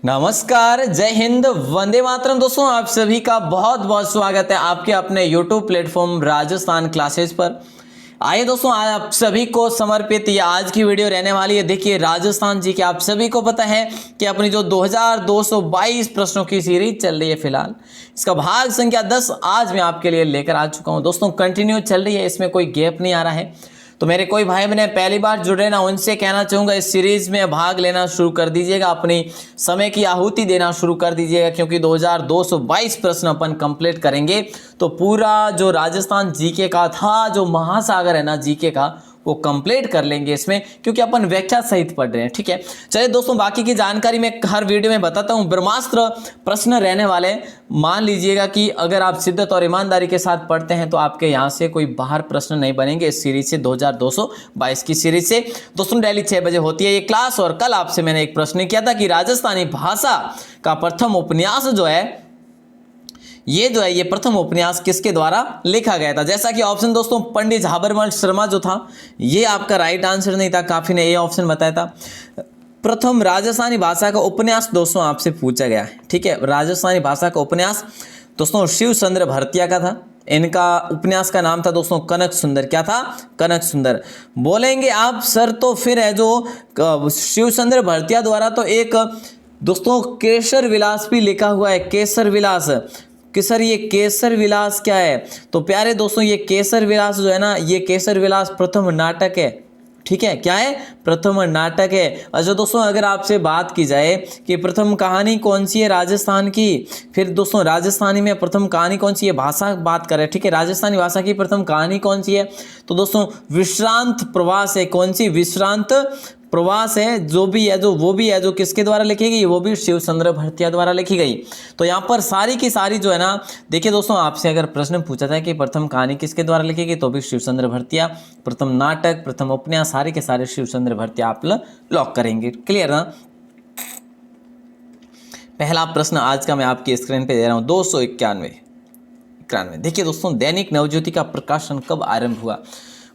नमस्कार, जय हिंद, वंदे मातरम। दोस्तों आप सभी का बहुत बहुत स्वागत है आपके अपने YouTube प्लेटफॉर्म राजस्थान क्लासेस पर। आइए दोस्तों, आज आप सभी को समर्पित ये आज की वीडियो रहने वाली है। देखिए, राजस्थान जी के आप सभी को पता है कि अपनी जो 2222 प्रश्नों की सीरीज चल रही है, फिलहाल इसका भाग संख्या 10 आज मैं आपके लिए लेकर आ चुका हूं। दोस्तों कंटिन्यू चल रही है, इसमें कोई गैप नहीं आ रहा है। तो मेरे कोई भाई बहन पहली बार जुड़े ना, उनसे कहना चाहूँगा इस सीरीज में भाग लेना शुरू कर दीजिएगा, अपनी समय की आहुति देना शुरू कर दीजिएगा, क्योंकि 2222 प्रश्न अपन कंप्लीट करेंगे तो पूरा जो राजस्थान जीके का था, जो महासागर है ना जीके का, वो कंप्लीट कर लेंगे इसमें, क्योंकि अपन व्याख्या सहित पढ़ रहे हैं। ठीक है, चलिए दोस्तों, बाकी की जानकारी मैं हर वीडियो में बताता हूँ। ब्रह्मास्त्र प्रश्न रहने वाले, मान लीजिएगा कि अगर आप शिद्दत और ईमानदारी के साथ पढ़ते हैं तो आपके यहाँ से कोई बाहर प्रश्न नहीं बनेंगे इस सीरीज से, 2222 की सीरीज से। दोस्तों डेली 6 बजे होती है ये क्लास, और कल आपसे मैंने एक प्रश्न किया था कि राजस्थानी भाषा का प्रथम उपन्यास जो है ये प्रथम उपन्यास किसके द्वारा लिखा गया था। जैसा कि ऑप्शन दोस्तों पंडित झाबरमल शर्मा जो था, ये आपका राइट आंसर नहीं था, काफी ने ये ऑप्शन बताया था। प्रथम राजस्थानी भाषा का उपन्यास दोस्तों आपसे पूछा गया है। ठीक है, राजस्थानी भाषा का उपन्यास दोस्तों शिव चंद्र भरतिया का था। इनका उपन्यास का नाम था दोस्तों कनक सुंदर। क्या था? कनक सुंदर। बोलेंगे आप सर, तो फिर है जो शिव चंद्र भरतिया द्वारा तो एक दोस्तों केसर विलास भी लिखा हुआ है। केसर विलास कि सर ये केसर विलास क्या है? तो प्यारे दोस्तों, ये केसर विलास जो है ना, ये केसर विलास प्रथम नाटक है। ठीक है, क्या है? प्रथम नाटक है। अच्छा दोस्तों, अगर आपसे बात की जाए कि प्रथम कहानी कौन सी है राजस्थान की, फिर दोस्तों राजस्थानी में प्रथम कहानी कौन सी है, भाषा बात करें। ठीक है, राजस्थानी भाषा की प्रथम कहानी कौन सी है? तो दोस्तों विश्रांत प्रवास है। कौन सी? विश्रांत प्रवास है। जो भी है, जो वो भी है, जो किसके द्वारा लिखी गई? वो भी शिव चंद्र भरतिया द्वारा लिखी गई। तो यहाँ पर सारी की सारी जो है ना, देखिए दोस्तों, आपसे अगर प्रश्न पूछा था कि प्रथम कहानी किसके द्वारा लिखी गई, तो भी शिव चंद्र भरतिया। प्रथम नाटक, प्रथम उपन्यास, सारे के सारे शिव चंद्र भरतिया आप लॉक करेंगे। क्लियर ना? पहला प्रश्न आज का मैं आपकी स्क्रीन पे दे रहा हूँ, 291। देखिए दोस्तों, दैनिक नवज्योति का प्रकाशन कब आरंभ हुआ?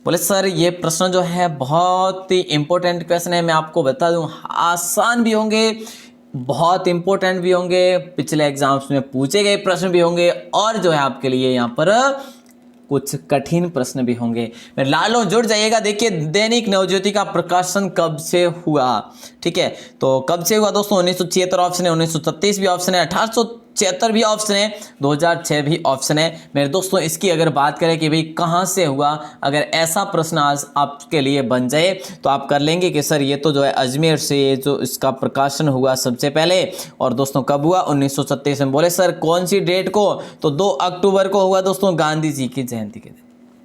बोले सर ये प्रश्न जो है बहुत ही इंपॉर्टेंट क्वेश्चन है। मैं आपको बता दूं, आसान भी होंगे, बहुत इंपॉर्टेंट भी होंगे, पिछले एग्जाम्स में पूछे गए प्रश्न भी होंगे, और जो है आपके लिए यहाँ पर कुछ कठिन प्रश्न भी होंगे। मेरे लालों जुड़ जाइएगा। देखिए, दैनिक नवज्योति का प्रकाशन कब से हुआ? ठीक है, तो कब से हुआ दोस्तों? 1976 ऑप्शन है, 1936 भी ऑप्शन है, 1876 भी ऑप्शन है, 2006 भी ऑप्शन है। मेरे दोस्तों, इसकी अगर बात करें कि भाई कहाँ से हुआ, अगर ऐसा प्रश्न आज आपके लिए बन जाए तो आप कर लेंगे कि सर ये तो जो है अजमेर से ये जो इसका प्रकाशन हुआ सबसे पहले, और दोस्तों कब हुआ? 1937 में। बोले सर कौन सी डेट को? तो 2 अक्टूबर को हुआ दोस्तों, गांधी जी की जयंती के दिन।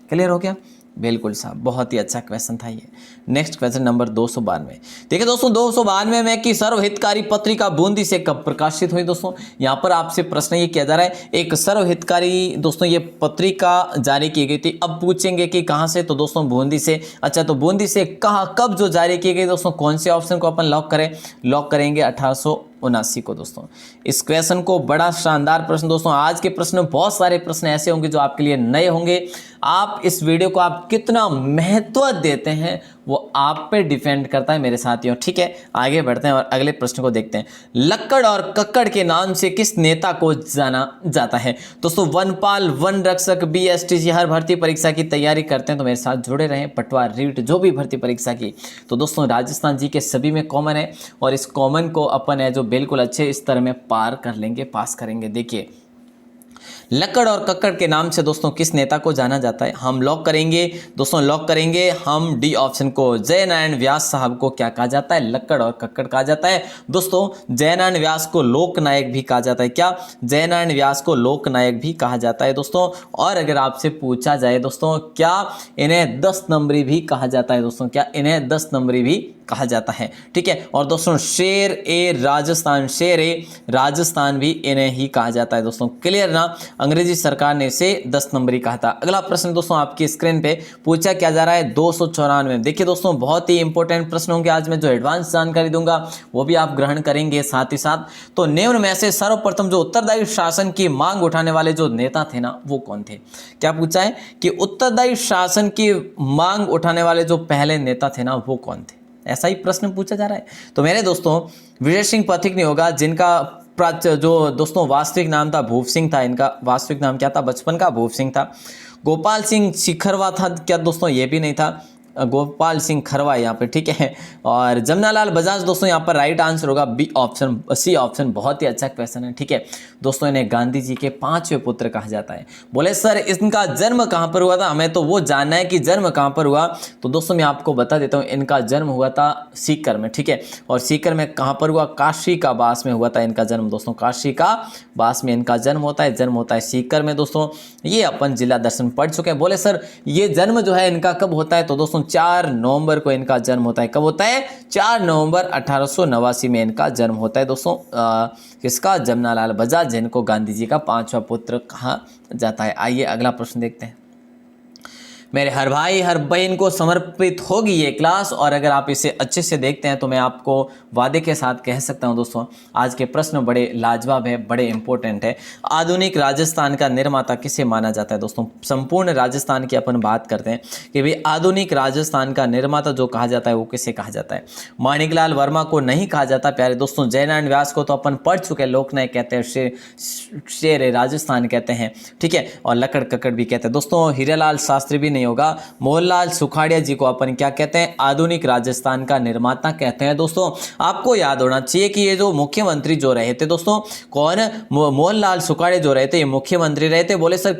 क्लियर हो गया? बिल्कुल साहब, बहुत ही अच्छा क्वेश्चन था ये। Next question number 292। देखिए दोस्तों, 292 में कि सर्वहितकारी पत्रिका बूंदी से कब प्रकाशित हुई? दोस्तों यहाँ पर आपसे प्रश्न ये किया जा रहा है, एक सर्वहितकारी दोस्तों ये पत्रिका जारी की गई थी। अब पूछेंगे कि कहाँ से? तो दोस्तों बूंदी से। अच्छा, तो बूंदी से कहाँ, कब जो जारी की गई दोस्तों? कौन से ऑप्शन को अपन लॉक करें? लॉक करेंगे 1879 को। दोस्तों इस क्वेश्चन को, बड़ा शानदार प्रश्न दोस्तों। आज के प्रश्न, बहुत सारे प्रश्न ऐसे होंगे जो आपके लिए नए होंगे। आप इस वीडियो को आप कितना महत्व देते हैं वो आप पे डिपेंड करता है मेरे साथियों। ठीक है, आगे बढ़ते हैं और अगले प्रश्न को देखते हैं। लक्कड़ और कक्कड़ के नाम से किस नेता को जाना जाता है? दोस्तों वनपाल, वन रक्षक, BSTC हर भर्ती परीक्षा की तैयारी करते हैं तो मेरे साथ जुड़े रहें। पटवार, रीट, जो भी भर्ती परीक्षा की, तो दोस्तों राजस्थान जी के सभी में कॉमन है, और इस कॉमन को अपन है जो बिल्कुल अच्छे स्तर में पार कर लेंगे, पास करेंगे। देखिए, लक्कड़ और कक्कड़ के नाम से दोस्तों किस नेता को जाना जाता है? हम लॉक करेंगे दोस्तों, लॉक करेंगे हम डी ऑप्शन को। जयनारायण व्यास साहब को क्या कहा जाता है? लक्कड़ और कक्कड़ कहा जाता है। दोस्तों जयनारायण व्यास को लोकनायक भी कहा जाता है। क्या? जयनारायण व्यास को लोकनायक भी कहा जाता है दोस्तों। और अगर आपसे पूछा जाए दोस्तों, क्या इन्हें 10 नंबरी भी कहा जाता है? दोस्तों क्या इन्हें 10 नंबरी भी कहा जाता है? ठीक है, और दोस्तों शेर ए राजस्थान भी इन्हें ही कहा जाता है दोस्तों। क्लियर ना? अंग्रेजी सरकार ने इसे 10 नंबरी कहा था। अगला प्रश्न दोस्तों आपकी स्क्रीन पे पूछा क्या जा रहा है? 294। देखिए दोस्तों, बहुत ही इंपॉर्टेंट प्रश्न होंगे आज मैं जो एडवांस जानकारी दूंगा वो भी आप ग्रहण करेंगे साथ ही साथ। तो निम्न में से सर्वप्रथम जो उत्तरदायी शासन की मांग उठाने वाले जो नेता थे ना, वो कौन थे? क्या पूछा है कि उत्तरदायी शासन की मांग उठाने वाले जो पहले नेता थे ना, वो कौन थे? ऐसा ही प्रश्न पूछा जा रहा है। तो मेरे दोस्तों विजय सिंह पथिक नहीं होगा, जिनका जो दोस्तों वास्तविक नाम था भूप सिंह था। इनका वास्तविक नाम क्या था बचपन का? भूप सिंह था। गोपाल सिंह शिखरवा था क्या दोस्तों? ये भी नहीं था, गोपाल सिंह खरवा यहाँ पे, ठीक है। और जमनालाल बजाज दोस्तों यहाँ पर राइट आंसर होगा बी ऑप्शन, सी ऑप्शन। बहुत ही अच्छा क्वेश्चन है, ठीक है दोस्तों। इन्हें गांधी जी के 5वें पुत्र कहा जाता है। बोले सर इनका जन्म कहाँ पर हुआ था? हमें तो वो जानना है कि जन्म कहाँ पर हुआ। तो दोस्तों मैं आपको बता देता हूँ, इनका जन्म हुआ था सीकर में, ठीक है। और सीकर में कहाँ पर हुआ? काशी का बास में हुआ था इनका जन्म दोस्तों। काशी का बास में इनका जन्म होता है। जन्म होता है सीकर में दोस्तों। ये अपन जिला दर्शन पढ़ चुके हैं। बोले सर ये जन्म जो है इनका कब होता है? तो दोस्तों 4 नवंबर को इनका जन्म होता है। कब होता है? 4 नवंबर 1889 में इनका जन्म होता है दोस्तों। किसका? जमनालाल बजाज, जिनको गांधी जी का 5वां पुत्र कहा जाता है। आइए अगला प्रश्न देखते हैं। मेरे हर भाई हर बहन को समर्पित होगी ये क्लास, और अगर आप इसे अच्छे से देखते हैं तो मैं आपको वादे के साथ कह सकता हूं दोस्तों आज के प्रश्न बड़े लाजवाब है, बड़े इंपॉर्टेंट है। आधुनिक राजस्थान का निर्माता किसे माना जाता है दोस्तों? संपूर्ण राजस्थान की अपन बात करते हैं कि भाई आधुनिक राजस्थान का निर्माता जो कहा जाता है वो किसे कहा जाता है? माणिकलाल वर्मा को नहीं कहा जाता प्यारे दोस्तों। जयनारायण व्यास को तो अपन पढ़ चुके हैं, लोकनायक कहते हैं, शेर राजस्थान कहते हैं, ठीक है। और लकड़ ककड़ भी कहते हैं दोस्तों। हीरालाल शास्त्री भी नहीं होगा। मोहनलाल सुखाड़िया जी को अपन क्या कहते हैं? आधुनिक राजस्थान का निर्माता कहते हैं दोस्तों। आपको याद होना चाहिए कि ये जो मुख्यमंत्री जो रहे थे दोस्तों, कौन? मोहनलाल सुखाड़िया जो रहे थे ये मुख्यमंत्री रहे थे। बोले सर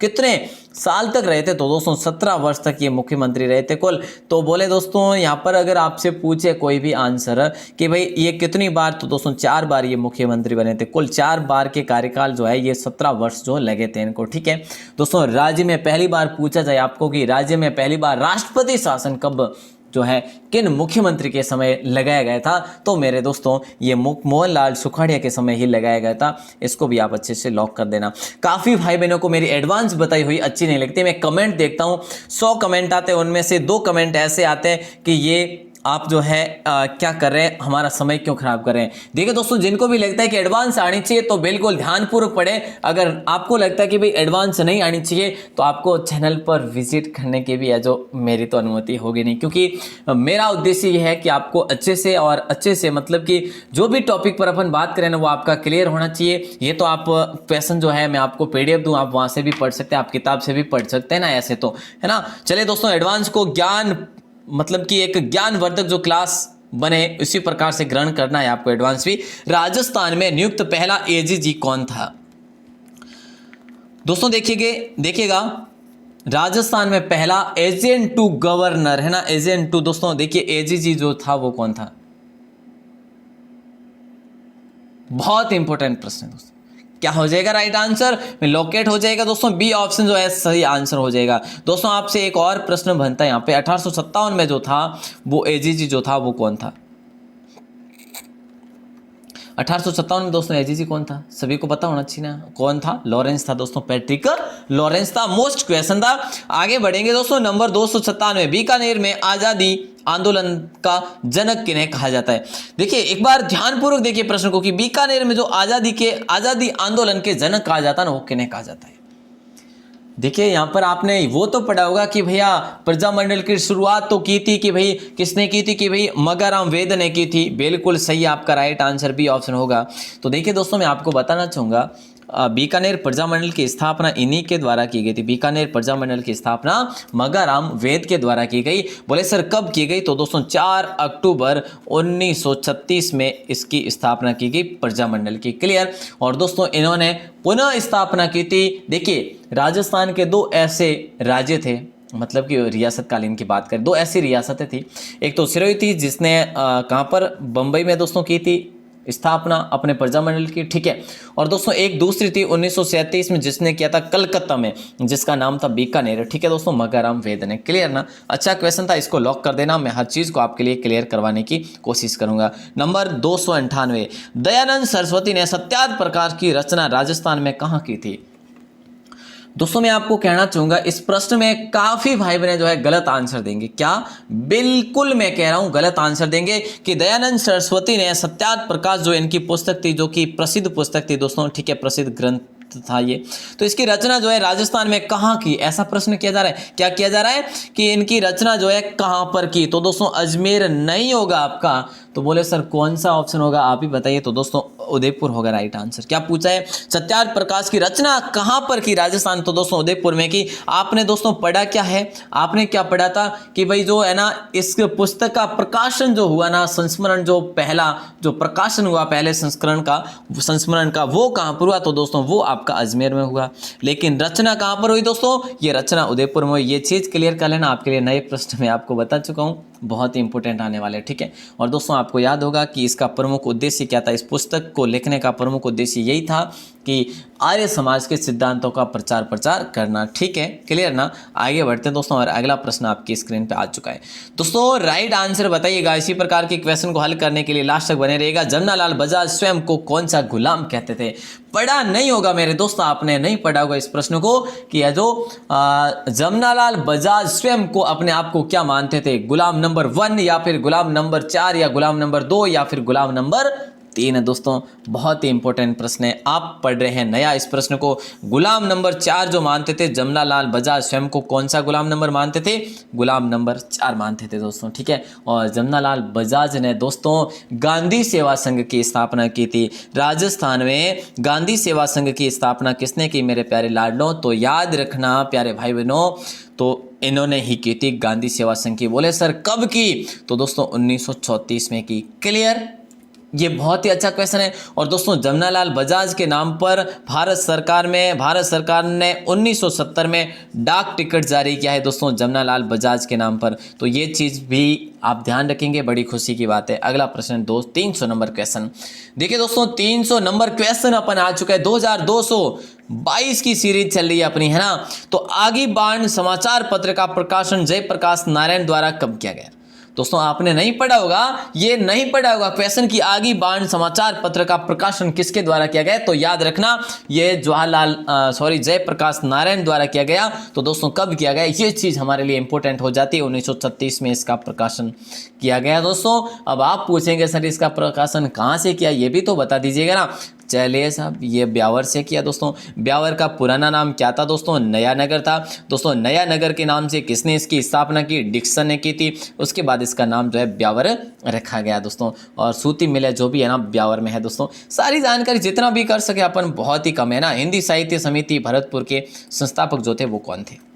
कितने साल तक रहे थे? तो दोस्तों 17 वर्ष तक ये मुख्यमंत्री रहे थे कुल। तो बोले दोस्तों यहाँ पर अगर आपसे पूछे कोई भी आंसर कि भाई ये कितनी बार, तो दोस्तों 4 बार ये मुख्यमंत्री बने थे। कुल 4 बार के कार्यकाल जो है ये 17 वर्ष जो लगे थे इनको, ठीक है दोस्तों। राज्य में पहली बार पूछा जाए आपको कि राज्य में पहली बार राष्ट्रपति शासन कब जो है किन मुख्यमंत्री के समय लगाया गया था? तो मेरे दोस्तों ये मोहनलाल सुखाड़िया के समय ही लगाया गया था। इसको भी आप अच्छे से लॉक कर देना। काफ़ी भाई बहनों को मेरी एडवांस बताई हुई अच्छी नहीं लगती। मैं कमेंट देखता हूँ, 100 कमेंट आते हैं, उनमें से 2 कमेंट ऐसे आते हैं कि ये आप जो है क्या कर रहे हैं, हमारा समय क्यों खराब कर रहे हैं। देखिए दोस्तों जिनको भी लगता है कि एडवांस आनी चाहिए तो बिल्कुल ध्यानपूर्वक पढ़ें। अगर आपको लगता है कि भाई एडवांस नहीं आनी चाहिए तो आपको चैनल पर विजिट करने की भी है जो मेरी तो अनुमति होगी नहीं, क्योंकि मेरा उद्देश्य ये है कि आपको अच्छे से मतलब कि जो भी टॉपिक पर अपन बात करें ना वो आपका क्लियर होना चाहिए। ये तो आप क्वेश्चन जो है मैं आपको PDF दूँ, आप वहाँ से भी पढ़ सकते हैं, आप किताब से भी पढ़ सकते हैं ना, ऐसे तो है ना। चलिए दोस्तों एडवांस को ज्ञान मतलब कि एक ज्ञानवर्धक जो क्लास बने इसी प्रकार से ग्रहण करना है आपको एडवांस भी। राजस्थान में नियुक्त पहला AGG कौन था दोस्तों? देखिएगा राजस्थान में पहला एजेंट टू गवर्नर है ना, एजेंट टू दोस्तों। देखिए AGG जो था वो कौन था? बहुत इंपॉर्टेंट प्रश्न है दोस्तों। क्या हो जाएगा राइट आंसर? लोकेट हो जाएगा दोस्तों, बी ऑप्शन जो है सही आंसर हो जाएगा दोस्तों। आपसे एक और प्रश्न बनता है यहाँ पे, 1857 में जो था वो AGG जो था वो कौन था? 1857 में दोस्तों AGG कौन था? सभी को पता होना चाहिए ना, कौन था? लॉरेंस था दोस्तों, पैट्रिक लॉरेंस था। मोस्ट क्वेश्चन था। आगे बढ़ेंगे दोस्तों। नंबर 297, बीकानेर में आजादी आंदोलन का जनक किन्हें कहा जाता है? देखिए एक बार ध्यानपूर्वक देखिए प्रश्न को कि बीकानेर में जो आजादी आंदोलन के जनक कहा जाता है ना वो किन्हें कहा जाता है? देखिए यहाँ पर आपने वो तो पढ़ा होगा कि भैया प्रजामंडल की शुरुआत तो की थी कि भाई किसने की थी? कि भाई मगाराम वेद ने की थी। बिल्कुल सही, आपका राइट आंसर बी ऑप्शन होगा। तो देखिए दोस्तों मैं आपको बताना चाहूँगा बीकानेर प्रजामंडल की स्थापना इन्हीं के द्वारा की गई थी। बीकानेर प्रजामंडल की स्थापना मगाराम वेद के द्वारा की गई। बोले सर कब की गई? तो दोस्तों 4 अक्टूबर 1936 में इसकी स्थापना की गई प्रजामंडल की। क्लियर? और दोस्तों इन्होंने पुनः स्थापना की थी। देखिए राजस्थान के 2 ऐसे राज्य थे, मतलब कि रियासत कालीन की बात करें, 2 ऐसी रियासतें थी। एक तो सिरोही थी जिसने कहाँ पर? बम्बई में दोस्तों की थी स्थापना अपने प्रजामंडल की, ठीक है। और दोस्तों एक दूसरी थी 1937 में जिसने किया था कलकत्ता में, जिसका नाम था बीकानेर, ठीक है दोस्तों, मगाराम वेद ने। क्लियर ना? अच्छा क्वेश्चन था, इसको लॉक कर देना। मैं हर चीज़ को आपके लिए क्लियर करवाने की कोशिश करूंगा। नंबर 298, दयानंद सरस्वती ने सत्याग्रह प्रकाश की रचना राजस्थान में कहाँ की थी? दोस्तों मैं आपको कहना चाहूंगा इस प्रश्न में काफी भाई बहन जो है गलत आंसर देंगे। क्या? बिल्कुल मैं कह रहा हूं गलत आंसर देंगे कि दयानंद सरस्वती ने सत्याग्रह प्रकाश जो इनकी पुस्तक थी, जो कि प्रसिद्ध पुस्तक थी दोस्तों, ठीक है, प्रसिद्ध ग्रंथ था ये। तो इसकी रचना जो है राजस्थान में कहाँ की, ऐसा प्रश्न किया जा रहा है। क्या किया जा रहा है कि इनकी रचना जो है कहाँ पर की। तो दोस्तों अजमेर नहीं होगा आपका। तो बोले सर कौन सा ऑप्शन होगा, आप ही बताइए। तो दोस्तों उदयपुर होगा राइट आंसर। क्या पूछा है, सत्याग्रह प्रकाश की रचना कहाँ पर की, राजस्थान। तो दोस्तों उदयपुर में की। आपने दोस्तों पढ़ा क्या है, आपने क्या पढ़ा था कि भाई जो है ना इस पुस्तक का प्रकाशन जो हुआ ना, संस्मरण जो पहला जो प्रकाशन हुआ पहले संस्मरण का वो कहाँ पर हुआ। तो दोस्तों वो आपका अजमेर में हुआ। लेकिन रचना कहाँ पर हुई दोस्तों, ये रचना उदयपुर में हुई। ये चीज़ क्लियर कर लेना, आपके लिए नए प्रश्न में आपको बता चुका हूँ, बहुत ही इंपॉर्टेंट आने वाले, ठीक है। और दोस्तों आपको याद होगा कि इसका प्रमुख उद्देश्य क्या था, इस पुस्तक को लिखने का प्रमुख उद्देश्य यही था कि आर्य समाज के सिद्धांतों का प्रचार करना, ठीक है, क्लियर ना। आगे बढ़ते हैं दोस्तों, और अगला प्रश्न आपकी स्क्रीन पे आ चुका है। दोस्तों राइट आंसर बताइएगा। इसी प्रकार के क्वेश्चन को हल करने के लिए लास्ट तक बने रहिएगा। जमनालाल बजाज स्वयं को कौन सा गुलाम कहते थे। पढ़ा नहीं होगा मेरे दोस्तों, आपने नहीं पढ़ा होगा इस प्रश्न को कि जो जमनालाल बजाज स्वयं को अपने आप को क्या मानते थे, गुलाम नंबर 1 या फिर गुलाम नंबर 4 या गुलाम नंबर 2 या फिर गुलाम नंबर 3 है। दोस्तों बहुत ही इंपॉर्टेंट प्रश्न है, आप पढ़ रहे हैं नया इस प्रश्न को। गुलाम नंबर 4 जो मानते थे जमनालाल बजाज स्वयं को कौन सा गुलाम नंबर मानते थे, गुलाम नंबर 4 मानते थे दोस्तों, ठीक है। और जमनालाल बजाज ने दोस्तों गांधी सेवा संघ की स्थापना की थी। राजस्थान में गांधी सेवा संघ की स्थापना किसने की मेरे प्यारे लाडलों, तो याद रखना प्यारे भाई बहनों, तो इन्होंने ही की थी गांधी सेवा संघ की। बोले सर कब की, तो दोस्तों 1934 में की। क्लियर, ये बहुत ही अच्छा क्वेश्चन है। और दोस्तों जमनालाल बजाज के नाम पर भारत सरकार ने 1970 में डाक टिकट जारी किया है दोस्तों, जमनालाल बजाज के नाम पर। तो ये चीज़ भी आप ध्यान रखेंगे, बड़ी खुशी की बात है। अगला प्रश्न 300 नंबर क्वेश्चन देखिए दोस्तों, 300 नंबर क्वेश्चन अपन आ चुका है। 2222 की सीरीज चल रही है अपनी, है ना। तो आगी बाण समाचार पत्र का प्रकाशन जयप्रकाश नारायण द्वारा कब किया गया। दोस्तों आपने नहीं पढ़ा होगा, ये नहीं पढ़ा होगा क्वेश्चन की आगी बाण समाचार पत्र का प्रकाशन किसके द्वारा किया गया। तो याद रखना ये जयप्रकाश नारायण द्वारा किया गया। तो दोस्तों कब किया गया, ये चीज़ हमारे लिए इंपॉर्टेंट हो जाती है। 1936 में इसका प्रकाशन किया गया दोस्तों। अब आप पूछेंगे सर इसका प्रकाशन कहाँ से किया, ये भी तो बता दीजिएगा ना। चलिए साहब, ये ब्यावर से किया दोस्तों। ब्यावर का पुराना नाम क्या था दोस्तों, नया नगर था दोस्तों। नया नगर के नाम से किसने इसकी स्थापना की, डिक्सन ने की थी। उसके बाद इसका नाम जो है ब्यावर रखा गया दोस्तों। और सूती मिल जो भी है ना ब्यावर में है दोस्तों। सारी जानकारी जितना भी कर सके अपन बहुत ही कम है ना। हिंदी साहित्य समिति भरतपुर के संस्थापक जो थे वो कौन थे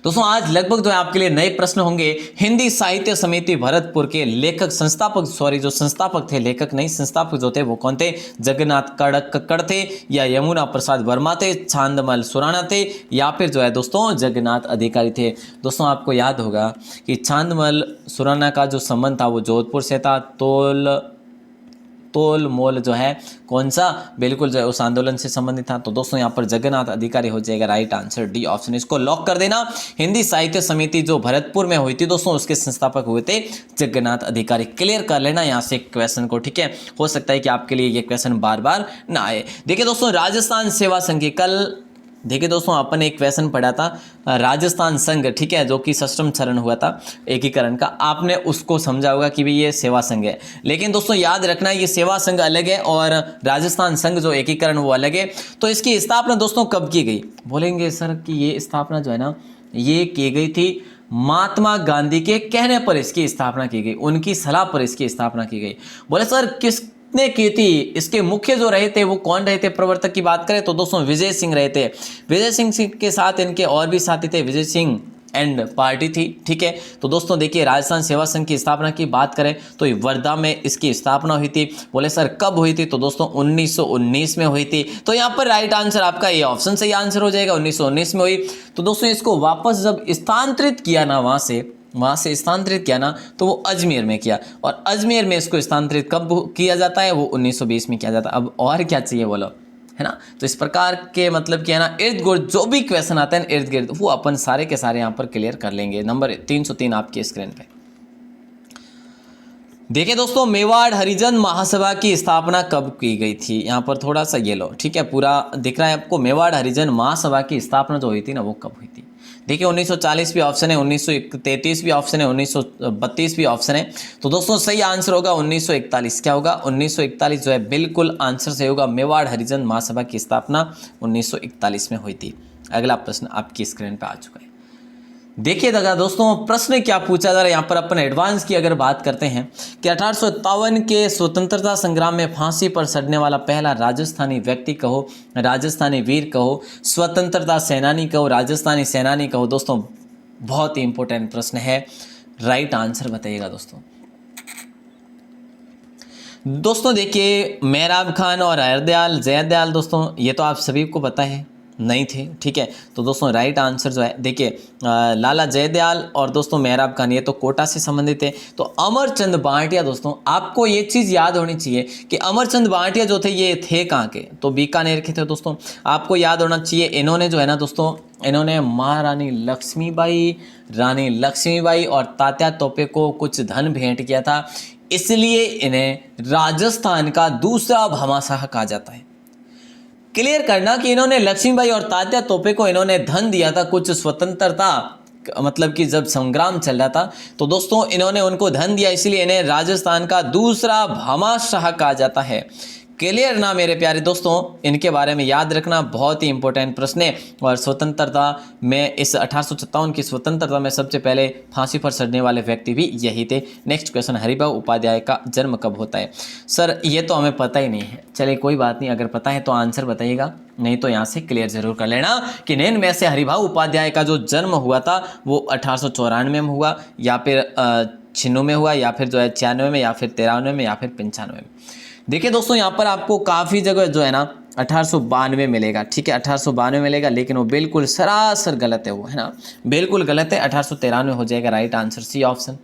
दोस्तों। आज लगभग जो है आपके लिए नए प्रश्न होंगे। हिंदी साहित्य समिति भरतपुर के लेखक संस्थापक थे, लेखक नहीं संस्थापक जो थे वो कौन थे, जगन्नाथ कक्कड़ थे या यमुना प्रसाद वर्मा थे, चांदमल सुराणा थे या फिर जो है दोस्तों जगन्नाथ अधिकारी थे। दोस्तों आपको याद होगा कि चांदमल सुराणा का जो संबंध था वो जोधपुर से था। तोल मोल जो है कौन सा, बिल्कुल जो है उस आंदोलन से संबंधित था। तो दोस्तों यहाँ पर जगन्नाथ अधिकारी हो जाएगा राइट आंसर, डी ऑप्शन, इसको लॉक कर देना। हिंदी साहित्य समिति जो भरतपुर में हुई थी दोस्तों, उसके संस्थापक हुए थे जगन्नाथ अधिकारी। क्लियर कर लेना यहाँ से क्वेश्चन को, ठीक है। हो सकता है कि आपके लिए ये क्वेश्चन बार बार ना आए। देखिए दोस्तों राजस्थान सेवा संघ की कल देखिए दोस्तों अपन एक क्वेश्चन पढ़ा था राजस्थान संघ, ठीक है, जो कि सष्टम चरण हुआ था एकीकरण का। आपने उसको समझा होगा कि भाई ये सेवा संघ है। लेकिन दोस्तों याद रखना ये सेवा संघ अलग है और राजस्थान संघ जो एकीकरण वो अलग है। तो इसकी स्थापना दोस्तों कब की गई, बोलेंगे सर कि ये स्थापना जो है ना ये की गई थी महात्मा गांधी के कहने पर इसकी स्थापना की गई, उनकी सलाह पर इसकी स्थापना की गई। बोले सर किसने की थी, इसके मुख्य जो रहे थे वो कौन रहे थे, प्रवर्तक की बात करें तो दोस्तों विजय सिंह रहे थे। विजय सिंह के साथ इनके और भी साथी थे, विजय सिंह एंड पार्टी थी, ठीक है। तो दोस्तों देखिए राजस्थान सेवा संघ की स्थापना की बात करें तो वर्धा में इसकी स्थापना हुई थी। बोले सर कब हुई थी, तो दोस्तों 1919 में हुई थी। तो यहाँ पर राइट आंसर आपका ये ऑप्शन से ही आंसर हो जाएगा, 1919 में हुई। तो दोस्तों इसको वापस जब स्थानांतरित किया ना वहाँ से स्थानांतरित किया ना तो वो अजमेर में किया, और अजमेर में इसको स्थानांतरित कब किया जाता है, वो 1920 में किया जाता है। अब और क्या चाहिए बोलो, है ना। तो इस प्रकार के मतलब कि है ना इर्द गिर्द जो भी क्वेश्चन आते हैं इर्द गिर्द वो अपन सारे के सारे यहाँ पर क्लियर कर लेंगे। नंबर 303 आपकी स्क्रीन पे देखिए दोस्तों, मेवाड़ हरिजन महासभा की स्थापना कब की गई थी, यहाँ पर थोड़ा सा ये लो, ठीक है, पूरा दिख रहा है आपको। मेवाड़ हरिजन महासभा की स्थापना जो हुई थी ना वो कब हुई थी, देखिए 1940 भी ऑप्शन है, 1933 भी ऑप्शन है, 1932 भी ऑप्शन है। तो दोस्तों सही आंसर होगा 1941। क्या होगा? 1941 जो है बिल्कुल आंसर सही होगा। मेवाड़ हरिजन महासभा की स्थापना 1941 में हुई थी। अगला प्रश्न आपकी स्क्रीन पर आ चुका है। देखिए दोस्तों प्रश्न क्या पूछा जा रहा है यहाँ पर। अपन एडवांस की अगर बात करते हैं कि 1857 के स्वतंत्रता संग्राम में फांसी पर सड़ने वाला पहला राजस्थानी व्यक्ति कहो, राजस्थानी वीर कहो, स्वतंत्रता सेनानी कहो, राजस्थानी सेनानी कहो। दोस्तों बहुत ही इंपॉर्टेंट प्रश्न है, राइट आंसर बताइएगा दोस्तों। दोस्तों देखिए मेहराब खान और हरदयाल जयदयाल, दोस्तों ये तो आप सभी को पता है नहीं थे, ठीक है। तो दोस्तों राइट आंसर जो है देखिए लाला जयदयाल और दोस्तों मेहराब खान, ये तो कोटा से संबंधित है। तो अमरचंद बांटिया, दोस्तों आपको ये चीज़ याद होनी चाहिए कि अमरचंद बांटिया जो थे ये थे कहाँ के? तो बीकानेर के थे। दोस्तों आपको याद होना चाहिए इन्होंने जो है ना दोस्तों, इन्होंने महारानी लक्ष्मीबाई, रानी लक्ष्मीबाई और तात्या तोपे को कुछ धन भेंट किया था, इसलिए इन्हें राजस्थान का दूसरा भामाशाह कहा जाता है। क्लियर करना कि इन्होंने लक्ष्मीबाई और तात्या तोपे को इन्होंने धन दिया था कुछ स्वतंत्रता, मतलब कि जब संग्राम चल रहा था तो दोस्तों इन्होंने उनको धन दिया, इसलिए इन्हें राजस्थान का दूसरा भामाशाह कहा जाता है। क्लियर ना मेरे प्यारे दोस्तों, इनके बारे में याद रखना, बहुत ही इंपॉर्टेंट प्रश्न है। और स्वतंत्रता में इस 1857 की स्वतंत्रता में सबसे पहले फांसी पर सड़ने वाले व्यक्ति भी यही थे। नेक्स्ट क्वेश्चन, हरिभाऊ उपाध्याय का जन्म कब होता है? सर ये तो हमें पता ही नहीं है। चलिए कोई बात नहीं, अगर पता है तो आंसर बताइएगा, नहीं तो यहाँ से क्लियर जरूर कर लेना कि इनमें से हरिभाऊ उपाध्याय का जो जन्म हुआ था वो 1894 में हुआ, या फिर 96 में हुआ, या फिर जो है 96 में, या फिर 93 में, या फिर 95 में। देखिए दोस्तों यहाँ पर आपको काफ़ी जगह जो है ना 1892 मिलेगा, ठीक है 1892 मिलेगा, लेकिन वो बिल्कुल सरासर गलत है, वो है ना बिल्कुल गलत है। 1893 हो जाएगा राइट आंसर, सी ऑप्शन।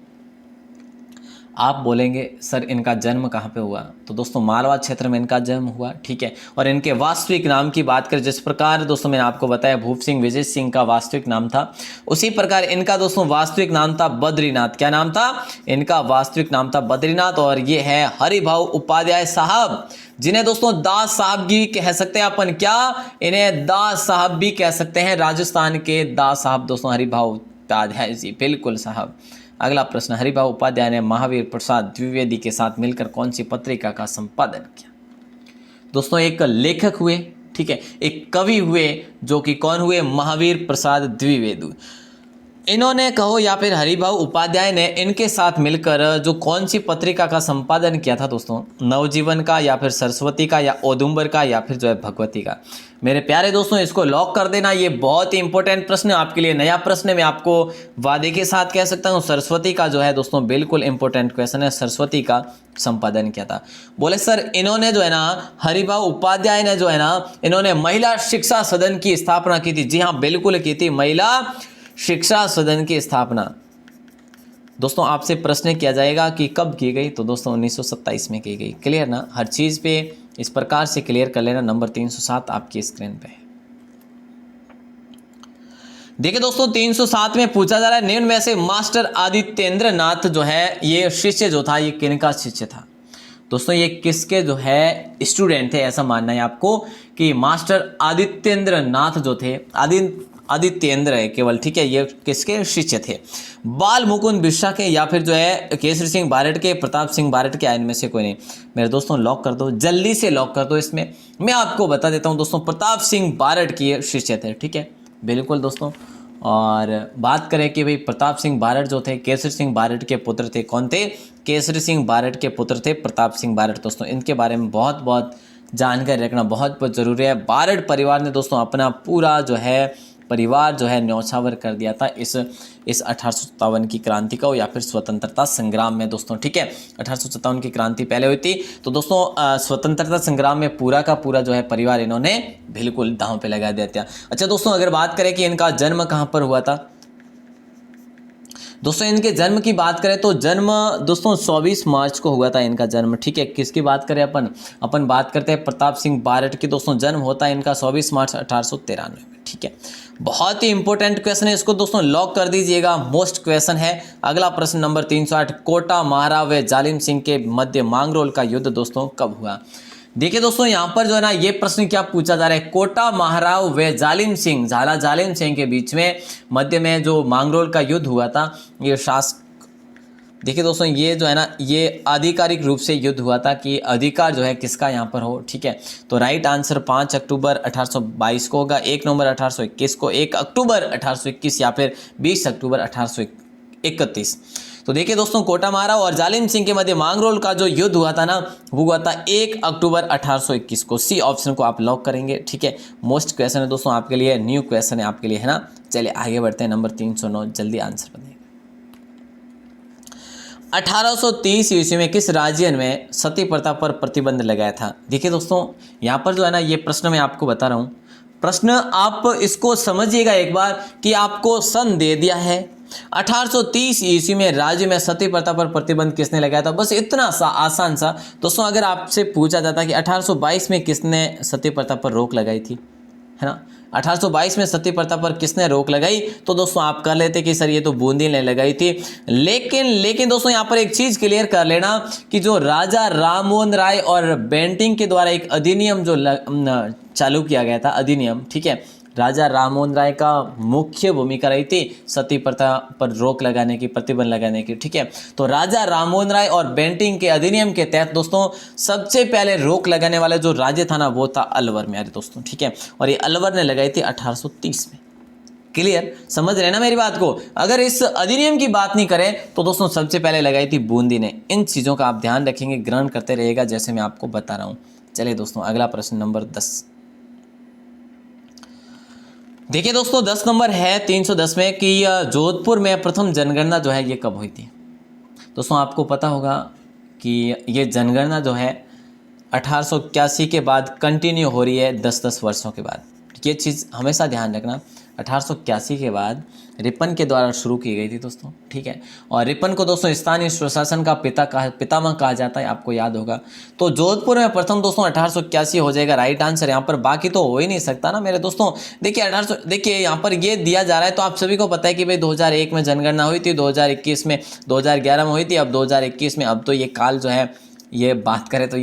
आप बोलेंगे सर इनका जन्म कहाँ पे हुआ? तो दोस्तों मालवा क्षेत्र में इनका जन्म हुआ, ठीक है। और इनके वास्तविक नाम की बात करें, जिस प्रकार दोस्तों मैंने आपको बताया भूप सिंह विजय सिंह का वास्तविक नाम था, उसी प्रकार इनका दोस्तों वास्तविक नाम था बद्रीनाथ। क्या नाम था? इनका वास्तविक नाम था बद्रीनाथ। और ये है हरिभाऊ उपाध्याय साहब, जिन्हें दोस्तों दास साहब भी कह सकते हैं अपन। क्या? इन्हें दास साहब भी कह सकते हैं, राजस्थान के दास साहब दोस्तों हरिभाऊ उपाध्याय जी, बिल्कुल साहब। अगला प्रश्न, हरिभाऊ उपाध्याय ने महावीर प्रसाद द्विवेदी के साथ मिलकर कौन सी पत्रिका का संपादन किया? दोस्तों एक लेखक हुए, ठीक है, एक कवि हुए, जो कि कौन हुए? महावीर प्रसाद द्विवेदी। इन्होंने कहो या फिर हरिभाऊ उपाध्याय ने इनके साथ मिलकर जो कौन सी पत्रिका का संपादन किया था दोस्तों? नवजीवन का, या फिर सरस्वती का, या औदुंबर का, या फिर जो है भगवती का? मेरे प्यारे दोस्तों इसको लॉक कर देना, ये बहुत ही इंपॉर्टेंट प्रश्न है आपके लिए, नया प्रश्न है। मैं आपको वादे के साथ कह सकता हूँ सरस्वती का जो है दोस्तों बिल्कुल इंपॉर्टेंट क्वेश्चन है, सरस्वती का संपादन किया था। बोले सर इन्होंने जो है ना हरिभाऊ उपाध्याय ने जो है ना इन्होंने महिला शिक्षा सदन की स्थापना की थी। जी हाँ बिल्कुल की थी, महिला शिक्षा सदन की स्थापना। दोस्तों आपसे प्रश्न किया जाएगा कि कब की गई? तो दोस्तों 1927 में की गई। क्लियर ना? हर चीज पे इस प्रकार से क्लियर कर लेना। नंबर 307 आपकी स्क्रीन पे है। देखिए दोस्तों 307 में पूछा जा रहा है निम्न में से मास्टर आदित्येंद्र नाथ जो है ये शिष्य जो था ये किनका शिष्य था? दोस्तों ये किसके जो है स्टूडेंट थे? ऐसा मानना है आपको कि मास्टर आदित्येंद्र नाथ जो थे, आदित्येंद्र है केवल, ठीक है, ये किसके शिष्य थे? बाल मुकुंद बिस्सा के, या फिर जो है केसरी सिंह बारट के, प्रताप सिंह बारट के? इनमें से कोई नहीं। मेरे दोस्तों लॉक कर दो, जल्दी से लॉक कर दो। इसमें मैं आपको बता देता हूं दोस्तों प्रताप सिंह बारट के शिष्य थे, ठीक है बिल्कुल दोस्तों। और बात करें कि भाई प्रताप सिंह बारट जो थे केसरी सिंह बारट के पुत्र थे। कौन थे? केसरी सिंह बारट के पुत्र थे प्रताप सिंह बारट। दोस्तों इनके बारे में बहुत जानकारी रखना बहुत जरूरी है। बारट परिवार ने दोस्तों अपना पूरा जो है परिवार जो है न्यौछावर कर दिया था इस 1857 की क्रांति का, या फिर स्वतंत्रता संग्राम में दोस्तों, ठीक है। 1857 की क्रांति पहले हुई थी, तो दोस्तों स्वतंत्रता संग्राम में पूरा का पूरा जो है परिवार इन्होंने बिल्कुल दांव पे लगा दिया था। अच्छा दोस्तों अगर बात करें कि इनका जन्म कहाँ पर हुआ था, दोस्तों इनके जन्म की बात करें तो जन्म दोस्तों 24 मार्च को हुआ था इनका जन्म, ठीक है। किसकी बात करें अपन बात करते हैं प्रताप सिंह बारट की। दोस्तों जन्म होता है इनका 24 मार्च 1893 में, ठीक है। बहुत ही इंपॉर्टेंट क्वेश्चन है, इसको दोस्तों लॉक कर दीजिएगा, मोस्ट क्वेश्चन है। अगला प्रश्न नंबर 308, कोटा महाराव व जालिम सिंह के मध्य मांगरोल का युद्ध दोस्तों कब हुआ? देखिए दोस्तों यहाँ पर जो है ना ये प्रश्न क्या पूछा जा रहा है, कोटा महाराव व जालिम सिंह, झाला जालिम सिंह के बीच में मध्य में जो मांगरोल का युद्ध हुआ था, ये शासक, देखिए दोस्तों ये जो है ना ये आधिकारिक रूप से युद्ध हुआ था कि अधिकार जो है किसका यहाँ पर हो। ठीक है, तो राइट आंसर 5 अक्टूबर 1822 को होगा, 1 नवंबर 1821 को, 1 अक्टूबर 1821 या फिर 20 अक्टूबर 1831। तो देखिए दोस्तों कोटा महाराव और जालिम सिंह के मध्य मांगरोल का जो युद्ध हुआ था ना वो हुआ था 1 अक्टूबर 1821 को। सी ऑप्शन को आप लॉक करेंगे। ठीक है, मोस्ट क्वेश्चन है दोस्तों आपके लिए, न्यू क्वेश्चन है आपके लिए, है ना। चलिए आगे बढ़ते हैं, नंबर 309 जल्दी आंसर बताइए। 1830 ईस्वी में किस राज्य में सती प्रथा पर प्रतिबंध लगाया था। देखिए दोस्तों यहाँ पर जो है ना ये प्रश्न मैं आपको बता रहा हूँ, प्रश्न आप इसको समझिएगा एक बार कि आपको सन दे दिया है 1830 ईस्वी में राज्य में सती प्रथा पर प्रतिबंध किसने लगाया था, बस इतना सा आसान सा। दोस्तों अगर आपसे पूछा जाता कि 1822 में किसने सती प्रथा पर रोक लगाई थी, है ना, 1822 में सती प्रथा पर किसने रोक लगाई, तो दोस्तों आप कर लेते कि सर ये तो बूंदी ने लगाई थी। लेकिन दोस्तों यहाँ पर एक चीज क्लियर कर लेना कि जो राजा राममोहन राय और बेंटिंग के द्वारा एक अधिनियम जो चालू किया गया था, अधिनियम, ठीक है, राजा राममोहन राय का मुख्य भूमिका रही थी सती प्रथा पर रोक लगाने की, प्रतिबंध लगाने की। ठीक है, तो राजा राममोहन राय और बेंटिंग के अधिनियम के तहत दोस्तों सबसे पहले रोक लगाने वाला जो राज्य था ना वो था अलवर में, अरे दोस्तों, ठीक है, और ये अलवर ने लगाई थी 1830 में। क्लियर, समझ रहे ना मेरी बात को। अगर इस अधिनियम की बात नहीं करें तो दोस्तों सबसे पहले लगाई थी बूंदी ने। इन चीज़ों का आप ध्यान रखेंगे, ग्रहण करते रहिएगा जैसे मैं आपको बता रहा हूँ। चलिए दोस्तों अगला प्रश्न नंबर 10। देखिए दोस्तों 10 नंबर है 310 में कि जोधपुर में प्रथम जनगणना जो है ये कब हुई थी। दोस्तों आपको पता होगा कि ये जनगणना जो है 1881 के बाद कंटिन्यू हो रही है 10-10 वर्षों के बाद। ये चीज़ हमेशा ध्यान रखना, 1881 के बाद रिपन के द्वारा शुरू की गई थी दोस्तों, ठीक है, और रिपन को दोस्तों स्थानीय स्वशासन का पितामह कहा जाता है, आपको याद होगा। तो जोधपुर में प्रथम दोस्तों 1881 हो जाएगा राइट आंसर यहाँ पर, बाकी तो हो ही नहीं सकता ना मेरे दोस्तों। देखिए यहाँ पर ये दिया जा रहा है तो आप सभी को पता है कि भाई 2001 में जनगणना हुई थी, 2021 में, 2011 में हुई थी, अब 2021 में। अब तो ये काल जो है ये बात करें तो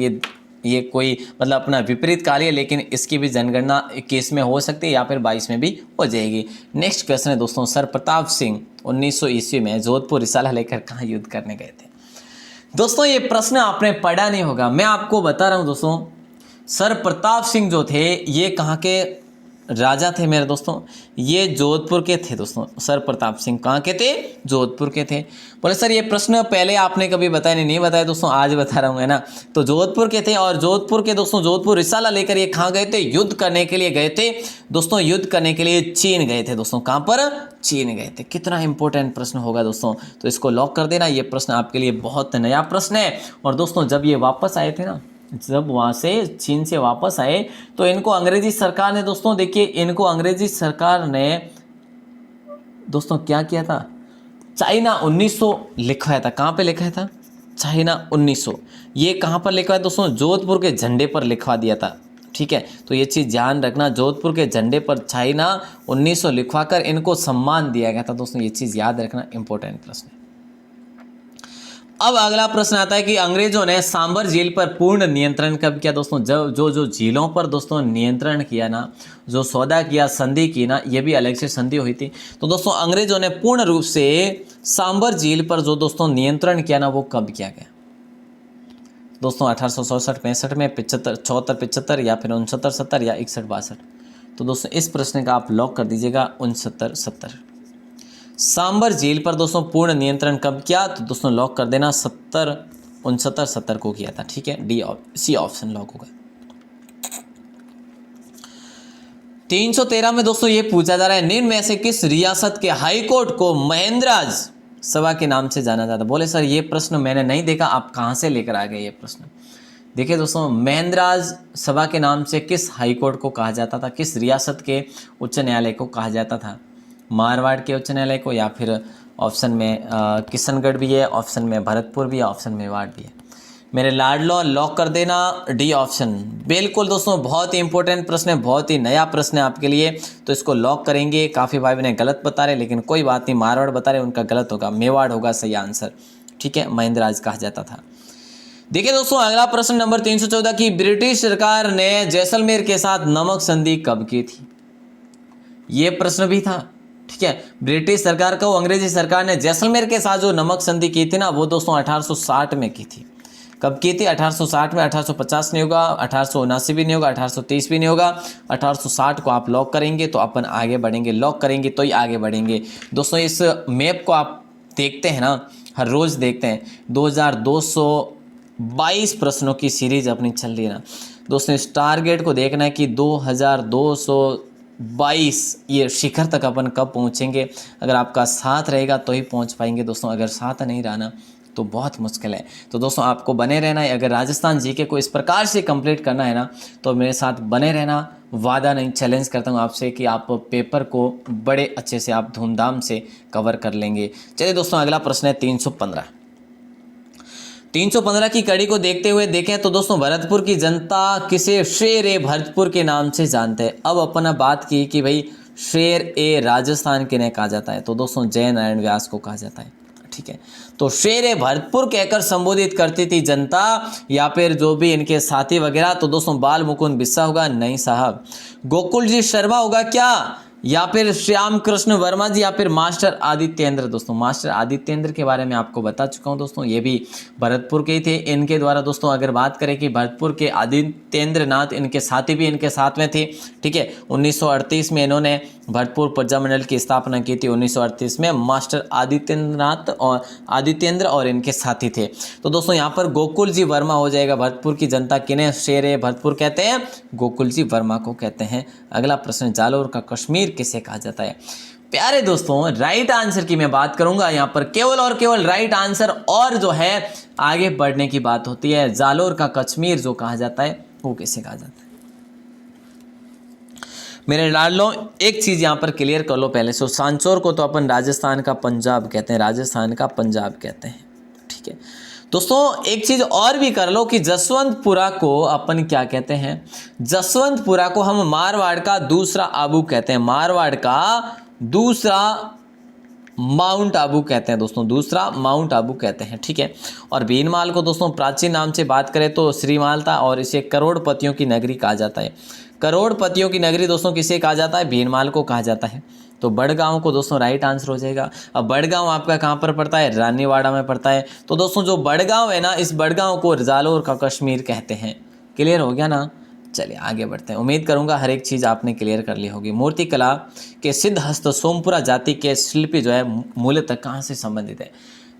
ये कोई मतलब अपना विपरीत काल है, लेकिन इसकी भी जनगणना 21 में हो सकती है या फिर 22 में भी हो जाएगी। नेक्स्ट क्वेश्चन है दोस्तों, सर प्रताप सिंह 1900 ईस्वी में जोधपुर रिसाला लेकर कहाँ युद्ध करने गए थे। दोस्तों ये प्रश्न आपने पढ़ा नहीं होगा, मैं आपको बता रहा हूँ दोस्तों। सर प्रताप सिंह जो थे ये कहाँ के राजा थे मेरे दोस्तों, ये जोधपुर के थे दोस्तों। सर प्रताप सिंह कहाँ के थे, जोधपुर के थे। बोले सर ये प्रश्न पहले आपने कभी बताया नहीं बताया दोस्तों, आज बता रहा हूँ, है ना। तो जोधपुर के थे, और जोधपुर के दोस्तों जोधपुर रिसाला लेकर ये कहाँ गए थे, युद्ध करने के लिए गए थे दोस्तों, युद्ध करने के लिए चीन गए थे दोस्तों। कहाँ पर, चीन गए थे। कितना इंपॉर्टेंट प्रश्न होगा दोस्तों, तो इसको लॉक कर देना, ये प्रश्न आपके लिए बहुत नया प्रश्न है। और दोस्तों जब ये वापस आए थे ना, जब वहाँ से चीन से वापस आए तो इनको अंग्रेजी सरकार ने दोस्तों, देखिए इनको अंग्रेजी सरकार ने दोस्तों क्या किया था, चाइना 1900 लिखवाया था। कहाँ पे लिखा था, चाइना 1900। ये कहाँ पर लिखवाया दोस्तों, जोधपुर के झंडे पर लिखवा दिया था, ठीक है। तो ये चीज़ ध्यान रखना, जोधपुर के झंडे पर चाइना 1900 लिखवाकर इनको सम्मान दिया गया था दोस्तों, ये चीज़ याद रखना, इंपॉर्टेंट प्रश्न है। अब अगला प्रश्न आता है कि अंग्रेजों ने सांबर झील पर पूर्ण नियंत्रण कब किया दोस्तों। जो झीलों पर दोस्तों नियंत्रण किया ना, जो सौदा किया, संधि की ना, ये भी अलग से संधि हुई थी। तो दोस्तों अंग्रेजों ने पूर्ण रूप से सांबर झील पर जो दोस्तों नियंत्रण किया ना वो कब किया गया दोस्तों, 1867-65 में, 74-75 या फिर 69-70 या 61-62। तो दोस्तों इस प्रश्न का आप लॉक कर दीजिएगा 69-70। सांबर झील पर दोस्तों पूर्ण नियंत्रण कब किया, तो दोस्तों लॉक कर देना 69-70 को किया था, ठीक है, सी ऑप्शन लॉक होगा। 313 में दोस्तों ये पूछा जा रहा है, निम्न में से किस रियासत के हाई कोर्ट को महेंद्रराज सभा के नाम से जाना जाता। बोले सर ये प्रश्न मैंने नहीं देखा, आप कहाँ से लेकर आ गए ये प्रश्न। देखिए दोस्तों महेंद्रराज सभा के नाम से किस हाई कोर्ट को कहा जाता था, किस रियासत के उच्च न्यायालय को कहा जाता था, मारवाड़ के उच्च न्यायालय को, या फिर ऑप्शन में किशनगढ़ भी है, ऑप्शन में भरतपुर भी है, ऑप्शन में मेवाड़ भी है। मेरे लाडलो लॉक कर देना डी ऑप्शन। बिल्कुल दोस्तों बहुत ही इंपॉर्टेंट प्रश्न है, बहुत ही नया प्रश्न है आपके लिए, तो इसको लॉक करेंगे। काफ़ी भाई बहन गलत बता रहे, लेकिन कोई बात नहीं, मारवाड़ बता रहे उनका गलत होगा, मेवाड़ होगा सही आंसर, ठीक है, महेंद्रराज कहा जाता था। देखिए दोस्तों, अगला प्रश्न नंबर 314 की ब्रिटिश सरकार ने जैसलमेर के साथ नमक संधि कब की थी? ये प्रश्न भी था। ठीक है, ब्रिटिश सरकार को अंग्रेजी सरकार ने जैसलमेर के साथ जो नमक संधि की थी ना, वो दोस्तों 1860 में की थी। कब की थी? 1860 में। 1850 नहीं होगा, 1879 भी नहीं होगा, 1830 भी नहीं होगा। 1860 को आप लॉक करेंगे तो अपन आगे बढ़ेंगे, लॉक करेंगे तो ही आगे बढ़ेंगे। दोस्तों इस मैप को आप देखते हैं ना, हर रोज़ देखते हैं, 2222 प्रश्नों की सीरीज अपनी चल रही है ना दोस्तों। इस टारगेट को देखना है कि 2222 ये शिखर तक अपन कब पहुंचेंगे। अगर आपका साथ रहेगा तो ही पहुंच पाएंगे दोस्तों, अगर साथ नहीं रहा ना तो बहुत मुश्किल है। तो दोस्तों आपको बने रहना है। अगर राजस्थान जीके को इस प्रकार से कंप्लीट करना है ना तो मेरे साथ बने रहना। वादा नहीं, चैलेंज करता हूँ आपसे कि आप पेपर को बड़े अच्छे से आप धूमधाम से कवर कर लेंगे। चलिए दोस्तों, अगला प्रश्न है 315। 315 की कड़ी को देखते हुए देखें तो दोस्तों, भरतपुर की जनता किसे शेर ए भरतपुर के नाम से जानते हैं। अब अपन बात की कि भाई शेर ए राजस्थान किन्हें कहा जाता है, तो दोस्तों जय नारायण व्यास को कहा जाता है। ठीक है, तो शेर ए भरतपुर कहकर संबोधित करती थी जनता, या फिर जो भी इनके साथी वगैरह, तो दोस्तों बाल मुकुंद बिस्सा होगा? नहीं साहब। गोकुल जी शर्मा होगा क्या, या फिर श्याम कृष्ण वर्मा जी, या फिर मास्टर आदित्येंद्र। दोस्तों मास्टर आदित्येंद्र के बारे में आपको बता चुका हूं दोस्तों, ये भी भरतपुर के ही थे। इनके द्वारा दोस्तों अगर बात करें कि भरतपुर के आदित्येंद्र नाथ, इनके साथी भी इनके साथ में थे। ठीक है, 1938 में इन्होंने भरतपुर प्रजामंडल की स्थापना की थी। 1938 में मास्टर आदित्येंद्रनाथ और आदित्येंद्र और इनके साथी थे। तो दोस्तों यहाँ पर गोकुल जी वर्मा हो जाएगा। भरतपुर की जनता किन्हें शेर ए भरतपुर कहते हैं? गोकुल जी वर्मा को कहते हैं। अगला प्रश्न, जालोर का कश्मीर किसे कहा जाता है? प्यारे दोस्तों, राइट आंसर की मैं बात करूंगा यहाँ पर, केवल और केवल राइट आंसर, और जो है आगे बढ़ने की बात होती है। जालोर का कश्मीर जो कहा जाता है वो किसे कहा जाता है? मेरे लाडलो, एक चीज यहाँ पर क्लियर कर लो पहले से, सांचौर को तो अपन राजस्थान का पंजाब कहते हैं, राजस्थान का पंजाब कहते हैं। ठीक है दोस्तों, एक चीज और भी कर लो कि जसवंतपुरा को अपन क्या कहते हैं? जसवंतपुरा को हम मारवाड़ का दूसरा आबू कहते हैं। मारवाड़ का दूसरा माउंट आबू कहते हैं दोस्तों, दूसरा माउंट आबू कहते हैं। ठीक है, और भीनमाल को दोस्तों प्राचीन नाम से बात करें तो श्रीमाल था, और इसे करोड़पतियों की नगरी कहा जाता है। करोड़पतियों की नगरी दोस्तों किसे कहा जाता है? भीनमाल को कहा जाता है। तो बड़गांव को दोस्तों राइट आंसर हो जाएगा। अब बड़गांव आपका कहाँ पर पड़ता है? रानीवाड़ा में पड़ता है। तो दोस्तों जो बड़गांव है ना, इस बड़गांव को जालोर का कश्मीर कहते हैं। क्लियर हो गया ना? चलिए आगे बढ़ते हैं। उम्मीद करूंगा हर एक चीज़ आपने क्लियर कर ली होगी। मूर्तिकला के सिद्ध हस्त सोमपुरा जाति के शिल्पी जो है मूलतः कहाँ से संबंधित है?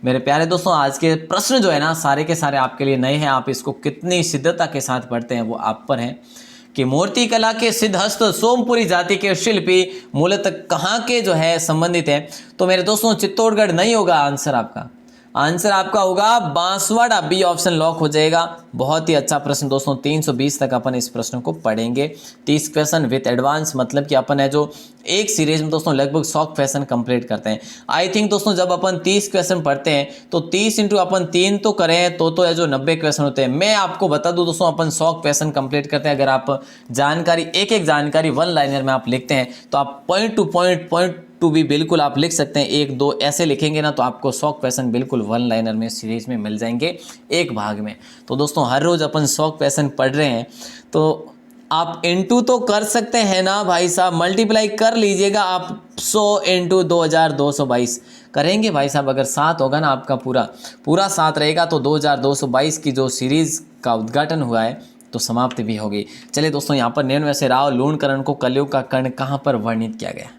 मेरे प्यारे दोस्तों, आज के प्रश्न जो है ना सारे के सारे आपके लिए नए हैं। आप इसको कितनी सिद्धता के साथ पढ़ते हैं वो आप पर है कि मूर्तिकला के सिद्धहस्त सोमपुरी जाति के शिल्पी मूलतः कहाँ के जो है संबंधित है। तो मेरे दोस्तों चित्तौड़गढ़ नहीं होगा आंसर आपका। आंसर आपका होगा बांसवाड़ा, बी ऑप्शन लॉक हो जाएगा। बहुत ही अच्छा प्रश्न दोस्तों, 320 तक अपन इस प्रश्न को पढ़ेंगे। 30 क्वेश्चन विद एडवांस, मतलब कि अपन है जो एक सीरीज में दोस्तों लगभग 100 क्वेश्चन कंप्लीट करते हैं। आई थिंक दोस्तों जब अपन 30 क्वेश्चन पढ़ते हैं तो 30 इंटू अपन 3 तो करें तो है जो 90 क्वेश्चन होते हैं। मैं आपको बता दूं दोस्तों, अपन 100 क्वेश्चन कंप्लीट करते हैं। अगर आप जानकारी एक एक जानकारी वन लाइनर में आप लिखते हैं तो आप पॉइंट टू भी बिल्कुल आप लिख सकते हैं। एक दो ऐसे लिखेंगे ना तो आपको 100 क्वेश्चन बिल्कुल वन लाइनर में सीरीज में मिल जाएंगे एक भाग में। तो दोस्तों हर रोज अपन 100 क्वेश्चन पढ़ रहे हैं तो आप इंटू तो कर सकते हैं ना भाई साहब, मल्टीप्लाई कर लीजिएगा आप। 100 इंटू 2222 करेंगे भाई साहब। अगर साथ होगा ना आपका पूरा साथ रहेगा तो 2222 की जो सीरीज का उद्घाटन हुआ है तो समाप्ति भी होगी। चलिए दोस्तों, यहाँ पर 99 राव लूणकरण को कलयुग का कर्ण कहाँ पर वर्णित किया गया?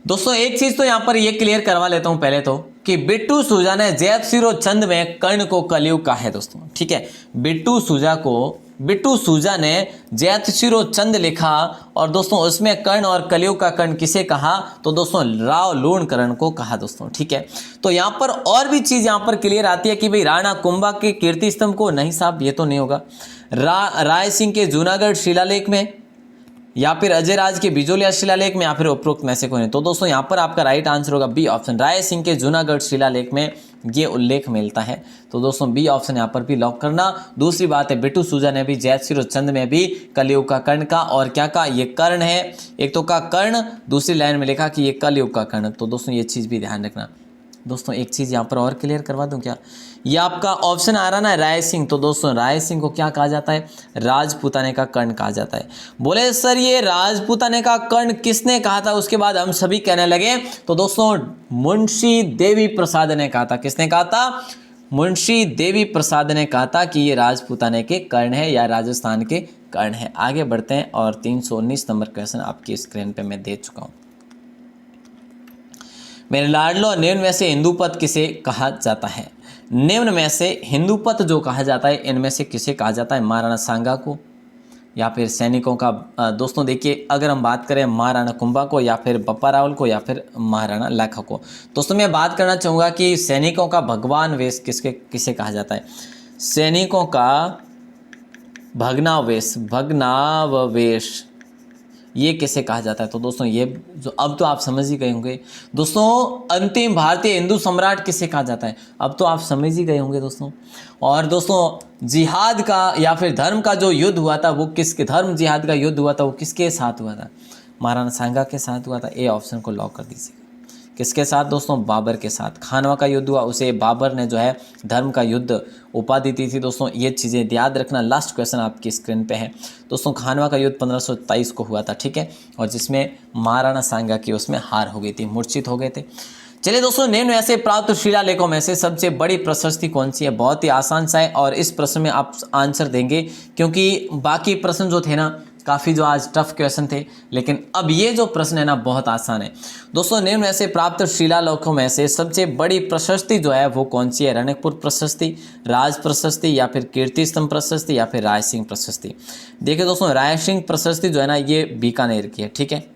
दोस्तों एक चीज तो यहां पर ये क्लियर करवा लेता हूं पहले तो कि बिट्टू सूजा ने जैतसिरो छंद में कर्ण को कलयुग कहा है दोस्तों। ठीक है, बिट्टू सूजा ने जैतसिरो छंद लिखा और दोस्तों उसमें कर्ण और कलयुग का कर्ण किसे कहा? तो दोस्तों राव लूणकरण को कहा दोस्तों। ठीक है, तो यहां पर और भी चीज यहां पर क्लियर आती है कि भाई राणा कुंभा के कीर्ति स्तंभ को, नहीं साहब ये तो नहीं होगा। राय सिंह के जूनागढ़ शिलालेख में, या फिर अजय राज के बिजोलिया शिलालेख में, या फिर उपरोक्त में से कोई नहीं। तो दोस्तों यहाँ पर आपका राइट आंसर होगा बी ऑप्शन। राय सिंह के जूनागढ़ शिलालेख में ये उल्लेख मिलता है। तो दोस्तों बी ऑप्शन यहाँ पर भी लॉक करना। दूसरी बात है बिट्टू सूजा ने भी जैतसिरो छंद में भी कलयुग का कर्ण का और क्या का ये कर्ण है, एक तो का कर्ण, दूसरी लाइन में लिखा कि ये कलयुग का कर्ण। तो दोस्तों ये चीज़ भी ध्यान रखना। दोस्तों एक चीज़ यहाँ पर और क्लियर करवा दूँ क्या ये आपका ऑप्शन आ रहा ना राय सिंह, तो दोस्तों राय सिंह को क्या कहा जाता है? राजपूताने का कर्ण कहा जाता है। बोले सर ये राजपूताने का कर्ण किसने कहा था? उसके बाद हम सभी कहने लगे, तो दोस्तों मुंशी देवी प्रसाद ने कहा था। किसने कहा था? मुंशी देवी प्रसाद ने कहा था कि ये राजपूताने के कर्ण है या राजस्थान के कर्ण है। आगे बढ़ते हैं और 319 नंबर क्वेश्चन आपकी स्क्रीन पे मैं दे चुका हूँ। मेरे लाडलो, निम्न में से हिंदूपद किसे कहा जाता है? निम्न में से हिंदूपद जो कहा जाता है इनमें से किसे कहा जाता है? महाराणा सांगा को या फिर सैनिकों का दोस्तों देखिए, अगर हम बात करें महाराणा कुंभा को या फिर बप्पा रावल को या फिर महाराणा लाखा को। दोस्तों मैं बात करना चाहूँगा कि सैनिकों का भगवान वेश किसे कहा जाता है? सैनिकों का भगनाववेश ये किसे कहा जाता है? तो दोस्तों ये जो अब तो आप समझ ही गए होंगे। दोस्तों अंतिम भारतीय हिंदू सम्राट किसे कहा जाता है? अब तो आप समझ ही गए होंगे दोस्तों। और दोस्तों जिहाद का या फिर धर्म का जो युद्ध हुआ था वो किसके, धर्म जिहाद का युद्ध हुआ था वो किसके साथ हुआ था? महाराणा सांगा के साथ हुआ था। ए ऑप्शन को लॉक कर दीजिए। किसके साथ दोस्तों? बाबर के साथ। खानवा का युद्ध हुआ, उसे बाबर ने जो है धर्म का युद्ध उपाधि दी थी। दोस्तों ये चीज़ें याद रखना। लास्ट क्वेश्चन आपकी स्क्रीन पे है दोस्तों। खानवा का युद्ध 1527 को हुआ था, ठीक है, और जिसमें महाराणा सांगा की उसमें हार हो गई थी, मूर्छित हो गए थे। चलिए दोस्तों, निम्न में से प्राप्त शिलालेखों में से सबसे बड़ी प्रशस्ति कौन सी है? बहुत ही आसान सा है और इस प्रश्न में आप आंसर देंगे क्योंकि बाकी प्रश्न जो थे ना काफ़ी जो आज टफ क्वेश्चन थे, लेकिन अब ये जो प्रश्न है ना बहुत आसान है। दोस्तों निम्न में से प्राप्त शिलालेखों में से सबसे बड़ी प्रशस्ति जो है वो कौन सी है? रणकपुर प्रशस्ति, राज प्रशस्ति या फिर कीर्ति स्तंभ प्रशस्ति या फिर राय सिंह प्रशस्ति। देखिए दोस्तों राय सिंह प्रशस्ति जो है ना ये बीकानेर की है, ठीक है।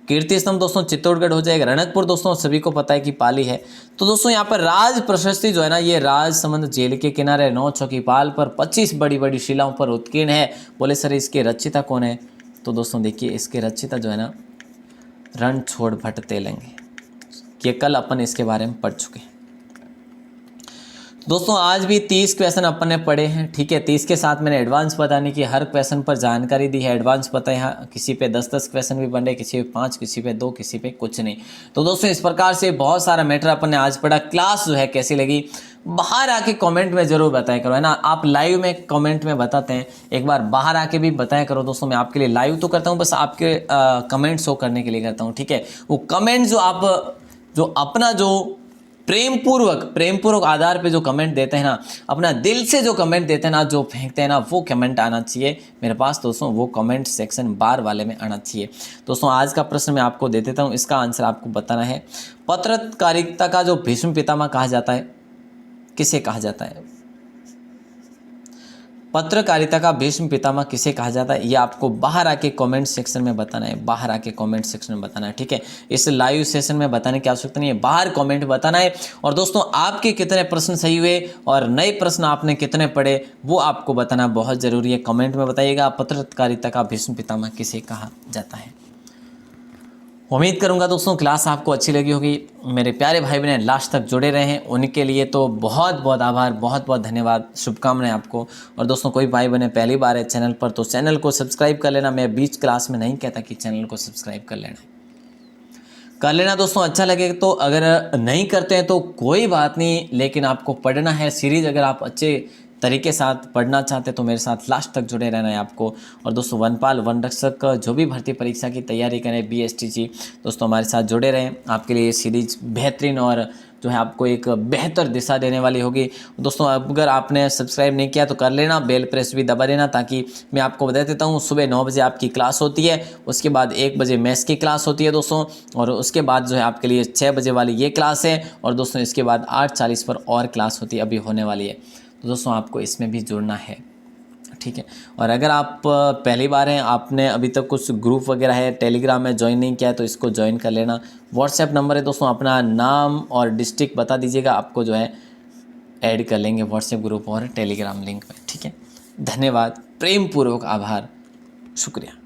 कीर्ति स्तंभ दोस्तों चित्तौड़गढ़ हो जाएगा। रणकपुर दोस्तों सभी को पता है कि पाली है। तो दोस्तों यहाँ पर राज प्रशस्ति जो है ना ये राजसमंद जेल के किनारे 9 चौकीपाल पर 25 बड़ी बड़ी शिलाओं पर उत्कीर्ण है। बोले सर इसके रचयिता कौन है? तो दोस्तों देखिए इसके रचयिता जो है ना रणछोड़ भट्ट तेलंग, ये कल अपन इसके बारे में पढ़ चुके हैं। दोस्तों आज भी 30 क्वेश्चन अपन ने पढ़े हैं, ठीक है। 30 के साथ मैंने एडवांस बताने की हर क्वेश्चन पर जानकारी दी है। एडवांस पता है यहाँ किसी पे 10-10 क्वेश्चन भी बन रहे, किसी पे 5, किसी पे 2, किसी पे कुछ नहीं। तो दोस्तों इस प्रकार से बहुत सारा मैटर अपन ने आज पढ़ा। क्लास जो है कैसी लगी बाहर आके कमेंट में जरूर बताया करो, है ना। आप लाइव में कमेंट में बताते हैं, एक बार बाहर आके भी बताया करो दोस्तों। मैं आपके लिए लाइव तो करता हूँ, बस आपके कमेंट शो करने के लिए करता हूँ, ठीक है। वो कमेंट जो आप जो अपना जो प्रेमपूर्वक आधार पे जो कमेंट देते हैं ना, अपना दिल से जो कमेंट देते हैं ना, जो फेंकते हैं ना, वो कमेंट आना चाहिए मेरे पास दोस्तों। वो कमेंट सेक्शन बार वाले में आना चाहिए दोस्तों। आज का प्रश्न मैं आपको दे देता हूँ, इसका आंसर आपको बताना है। पत्रकारिता का जो भीष्म पितामह कहा जाता है किसे कहा जाता है? पत्रकारिता का भीष्म पितामह किसे कहा जाता है? ये आपको बाहर आके कमेंट सेक्शन में बताना है, बाहर आके कमेंट सेक्शन में बताना है, ठीक है। इस लाइव सेशन में बताने की आवश्यकता नहीं है, बाहर कमेंट बताना है। और दोस्तों आपके कितने प्रश्न सही हुए और नए प्रश्न आपने कितने पढ़े वो आपको बताना बहुत जरूरी है। कमेंट में बताइएगा पत्रकारिता का भीष्म पितामह किसे कहा जाता है। उम्मीद करूंगा दोस्तों क्लास आपको अच्छी लगी होगी। मेरे प्यारे भाई बहन लास्ट तक जुड़े रहे हैं, उनके लिए तो बहुत बहुत आभार, बहुत बहुत धन्यवाद, शुभकामनाएं आपको। और दोस्तों कोई भाई बहन पहली बार है चैनल पर तो चैनल को सब्सक्राइब कर लेना। मैं बीच क्लास में नहीं कहता कि चैनल को सब्सक्राइब कर लेना दोस्तों। अच्छा लगे तो, अगर नहीं करते हैं तो कोई बात नहीं, लेकिन आपको पढ़ना है सीरीज। अगर आप अच्छे तरीके साथ पढ़ना चाहते तो मेरे साथ लास्ट तक जुड़े रहना है आपको। और दोस्तों वनपाल वन रक्षक जो भी भर्ती परीक्षा की तैयारी करें BSTG दोस्तों हमारे साथ जुड़े रहें। आपके लिए ये सीरीज बेहतरीन और जो है आपको एक बेहतर दिशा देने वाली होगी दोस्तों। अगर आपने सब्सक्राइब नहीं किया तो कर लेना, बेल प्रेस भी दबा देना, ताकि मैं आपको बता देता हूँ सुबह 9 बजे आपकी क्लास होती है, उसके बाद 1 बजे मैथ्स की क्लास होती है दोस्तों, और उसके बाद जो है आपके लिए 6 बजे वाली ये क्लास है, और दोस्तों इसके बाद 8:40 पर और क्लास होती है, अभी होने वाली है। तो दोस्तों आपको इसमें भी जुड़ना है, ठीक है। और अगर आप पहली बार हैं, आपने अभी तक कुछ ग्रुप वगैरह है टेलीग्राम में ज्वाइन नहीं किया है तो इसको ज्वाइन कर लेना। व्हाट्सएप नंबर है दोस्तों, अपना नाम और डिस्ट्रिक्ट बता दीजिएगा, आपको जो है ऐड कर लेंगे व्हाट्सएप ग्रुप और टेलीग्राम लिंक में, ठीक है। धन्यवाद, प्रेम पूर्वक आभार, शुक्रिया।